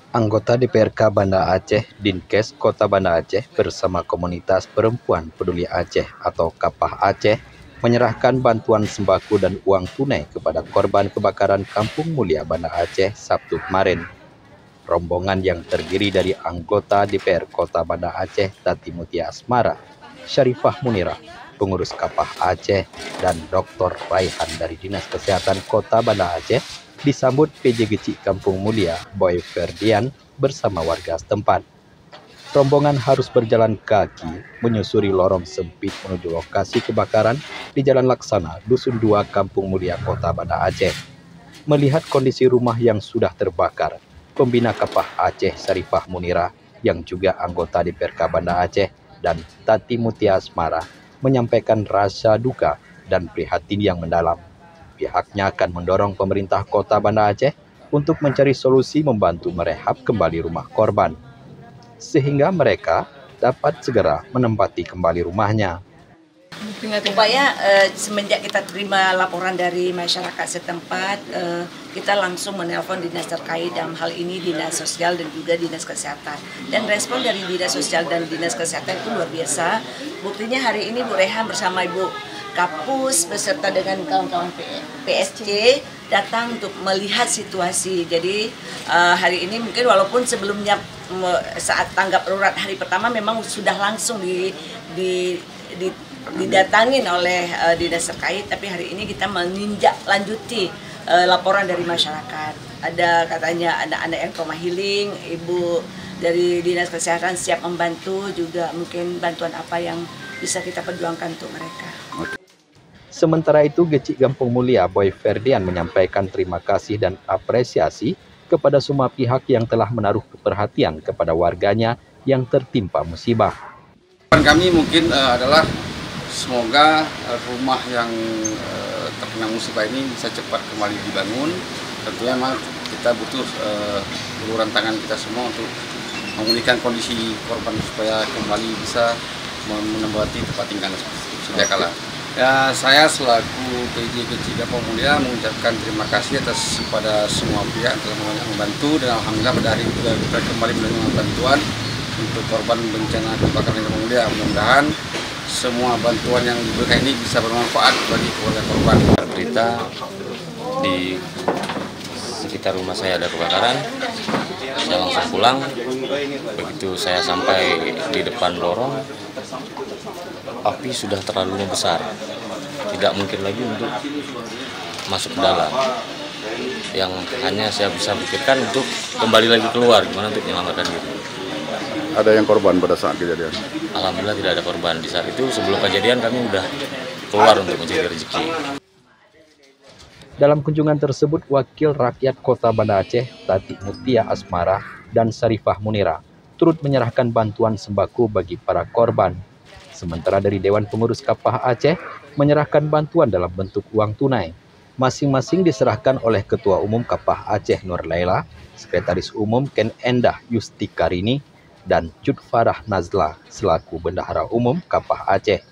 Anggota DPRK Banda Aceh, Dinkes Kota Banda Aceh bersama komunitas perempuan peduli Aceh atau Kapah Aceh menyerahkan bantuan sembako dan uang tunai kepada korban kebakaran Kampung Mulia Banda Aceh Sabtu kemarin. Rombongan yang terdiri dari anggota DPR Kota Banda Aceh Tati Mutia Asmara, Syarifah Munirah, pengurus Kapah Aceh, dan Dr. Raihan dari Dinas Kesehatan Kota Banda Aceh disambut PJ Gecik Kampung Mulia Boy Ferdian bersama warga setempat. Rombongan harus berjalan kaki menyusuri lorong sempit menuju lokasi kebakaran di Jalan Laksana, Dusun 2, Kampung Mulia, Kota Banda Aceh. Melihat kondisi rumah yang sudah terbakar, Pembina Kapah Aceh Syarifah Munirah yang juga anggota DPRK Banda Aceh dan Tati Mutia Asmara menyampaikan rasa duka dan prihatin yang mendalam. Pihaknya akan mendorong pemerintah Kota Banda Aceh untuk mencari solusi membantu merehab kembali rumah korban, sehingga mereka dapat segera menempati kembali rumahnya. Upaya semenjak kita terima laporan dari masyarakat setempat, kita langsung menelpon dinas terkait, dalam hal ini Dinas Sosial dan juga Dinas Kesehatan. Dan respon dari Dinas Sosial dan Dinas Kesehatan itu luar biasa. Buktinya hari ini Bu Rehan bersama Ibu Kapus beserta dengan kawan-kawan PSC datang untuk melihat situasi. Jadi hari ini mungkin walaupun sebelumnya saat tanggap darurat hari pertama memang sudah langsung didatangin oleh dinas terkait, tapi hari ini kita meninjak lanjuti laporan dari masyarakat. Ada katanya anak-anak yang trauma healing, ibu dari dinas kesehatan siap membantu, juga mungkin bantuan apa yang bisa kita perjuangkan untuk mereka. Sementara itu, Gecik Kampung Mulia Boy Ferdian menyampaikan terima kasih dan apresiasi kepada semua pihak yang telah menaruh perhatian kepada warganya yang tertimpa musibah. Kami mungkin adalah semoga rumah yang terkena musibah ini bisa cepat kembali dibangun. Tentunya memang kita butuh uluran tangan kita semua untuk memulihkan kondisi korban supaya kembali bisa menempati tempat tinggal sedia kala. Ya, saya selaku PJ Gecik Kampung Mulia mengucapkan terima kasih atas kepada semua pihak yang telah membantu, dan alhamdulillah pada hari itu kita kembali menerima bantuan untuk korban bencana kebakaran Kampung Mulia. Mudah-mudahan semua bantuan yang diberikan ini bisa bermanfaat bagi keluarga korban. Berita di sekitar rumah saya ada kebakaran, saya langsung pulang. Begitu saya sampai di depan lorong, api sudah terlalu besar, tidak mungkin lagi untuk masuk ke dalam. Yang hanya saya bisa pikirkan untuk kembali lagi keluar, gimana untuk menyelamatkan diri. Ada yang korban pada saat kejadian? Alhamdulillah tidak ada korban. Di saat itu sebelum kejadian kami udah keluar untuk mencari rezeki. Dalam kunjungan tersebut, Wakil Rakyat Kota Banda Aceh Tati Mutia Asmara dan Syarifah Munirah turut menyerahkan bantuan sembako bagi para korban. Sementara dari Dewan Pengurus Kapah Aceh menyerahkan bantuan dalam bentuk uang tunai. Masing-masing diserahkan oleh Ketua Umum Kapah Aceh Nur Laila, Sekretaris Umum Ken Endah Yusti Karini, dan Jud Farah Nazla selaku Bendahara Umum Kapah Aceh.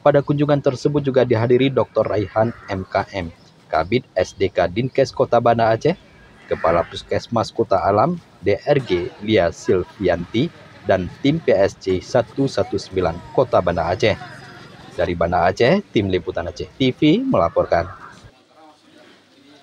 Pada kunjungan tersebut juga dihadiri Dr. Raihan MKM, Kabid SDK Dinkes Kota Banda Aceh, Kepala Puskesmas Kota Alam DRG Lia Silvianti, dan tim PSC 119 Kota Banda Aceh. Dari Banda Aceh, tim Liputan Aceh TV melaporkan.